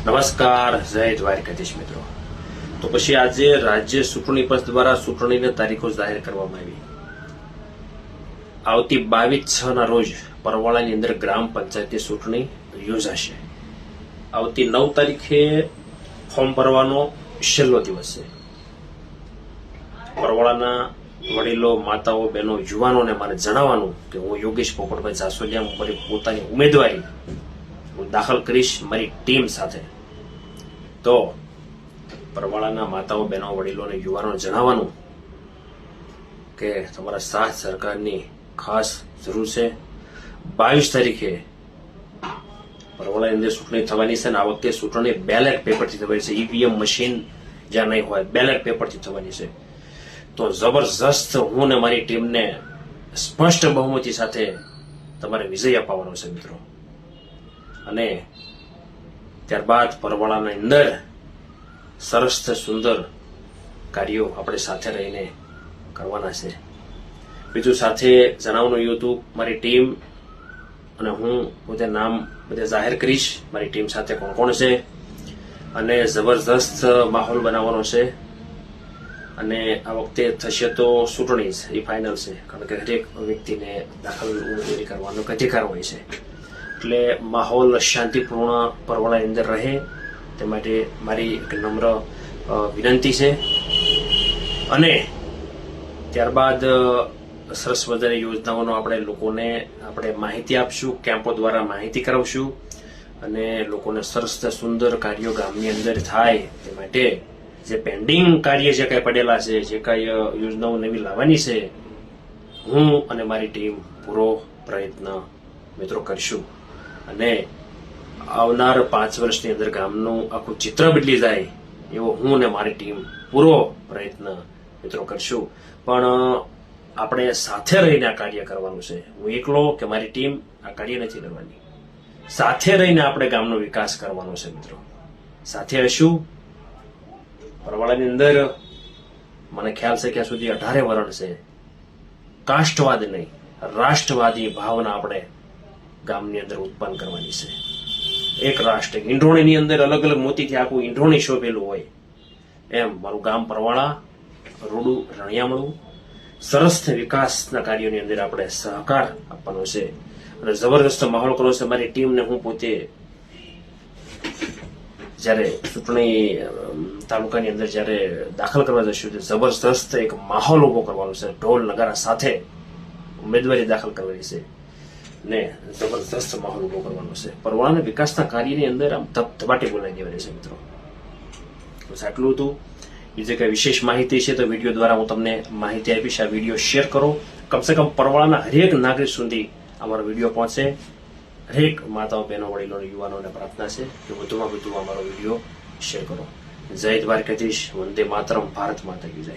નમસ્કાર, જય દ્વારકાધીશ મિત્રો। તો પછી આજે રાજ્ય ચૂંટણી પંચ દ્વારા ચૂંટણીની તારીખો જાહેર કરવામાં આવી। આવતી 22/6 ના રોજ પરવાળાની અંદર ગ્રામ પંચાયતની ચૂંટણી યોજાશે। આવતી 9 તારીખે ફોર્મ ભરવાનો છેલ્લો દિવસ છે। પરવાળાના વડીલો, માતાઓ, બહેનો, યુવાનોને મારે જણાવવાનું કે હું યોગેશ પોપટભાઈ જાસોલિયા મારી પોતાની ઉમેદવારી હું દાખલ કરીશ મારી ટીમ સાથે। તો પરવાળાના માતાઓ, બહેનો, વડીલો અને યુવાનોને જણાવવાનું કે તમારા સાથ સરકારની ખાસ જરૂર છે। 22 તારીખે પરવાળાની અંદર ચૂંટણી થવાની છે અને આ વખતે ચૂંટણી બેલેટ પેપરથી થવાની છે। ઈવીએમ મશીન જ્યાં નહીં હોય, બેલેટ પેપરથી થવાની છે। તો જબરજસ્ત હું ને મારી ટીમને સ્પષ્ટ બહુમતી સાથે તમારે વિજય અપાવવાનો છે મિત્રો। અને ત્યારબાદ પરવાળાની અંદર સરસ સુંદર કાર્યો આપણે સાથે રહીને કરવાના છે। બીજું સાથે જણાવવાનું એવું હતું, મારી ટીમ અને હું પોતે નામ બધે જાહેર કરીશ, મારી ટીમ સાથે કોણ કોણ છે અને જબરજસ્ત માહોલ બનાવવાનો છે। અને આ વખતે થશે તો ચૂંટણી જ એ ફાઇનલ છે, કારણ કે દરેક વ્યક્તિને દાખલ ઉમેદવારી કરવાનો અધિકાર હોય છે। એટલે માહોલ શાંતિપૂર્ણ પરવાળાની અંદર રહે તે માટે મારી એક નમ્ર વિનંતી છે। અને ત્યારબાદ સરસ મજાની યોજનાઓનો આપણે લોકોને માહિતી આપશું, કેમ્પો દ્વારા માહિતી કરાવશું અને લોકોને સરસ સુંદર કાર્યો ગામની અંદર થાય તે માટે જે પેન્ડિંગ કાર્ય જે કઈ પડેલા છે, જે કઈ યોજનાઓ નવી લાવવાની છે, હું અને મારી ટીમ પૂરો પ્રયત્ન મિત્રો કરશું। અને આવનાર 5 વર્ષની અંદર ગામનું આખું ચિત્ર બદલી જાય એવો હું અને મારી ટીમ પૂરો પ્રયત્ન મિત્રો કરશું। પણ આપણે સાથે રહીને આ કાર્ય કરવાનું છે। હું એકલો કે મારી ટીમ આ કાર્ય નથી કરવાની, સાથે રહીને આપણે ગામનો વિકાસ કરવાનો છે મિત્રો। સાથે હશું। પરવાળાની અંદર મને ખ્યાલ છે ત્યાં સુધી 18 વરણ છે। કાષ્ટવાદ નહીં, રાષ્ટ્રવાદી ભાવના આપણે ગામની અંદર ઉત્પન્ન કરવાની છે। એક રાષ્ટ્ર, ઈંઢોણીની અંદર અલગ અલગ મોતીથી આખું ઈંઢોણી શોભેલું હોય એમ મારું ગામ પરવાળા, રૂડું, રણિયામણું સરસ વિકાસના કાર્યોની અંદર આપણે સહકાર આપવાનો છે અને જબરદસ્ત માહોલ કરવો છે। મારી ટીમને હું પોતે જ્યારે ચૂંટણી તાલુકાની અંદર જ્યારે દાખલ કરવા જશું જબરદસ્ત એક માહોલ ઉભો કરવાનો છે। ઢોલ નગારા સાથે ઉમેદવારી દાખલ કરવાની છે ને જબરદસ્ત માહોલ ઉભો કરવાનો છે। પરવાળાના વિકાસના કાર્યની અંદર આમ ધબધબાટી બોલાવી દેવાની છે મિત્રો। બસ આટલું હતું। બીજી કઈ વિશેષ માહિતી છે તો વિડીયો દ્વારા હું તમને માહિતી આપીશ। આ વિડીયો શેર કરો, કમસે કમ પરવાળાના હરેક નાગરિક સુધી અમારો વિડીયો પહોંચે। હરેક માતાઓ, બહેનો, વડીલો, યુવાનોને પ્રાર્થના છે કે વધુમાં વધુ અમારો વિડીયો શેર કરો। જય દ્વારકાધીશ, વંદે માતરમ, ભારત માતા કી જય।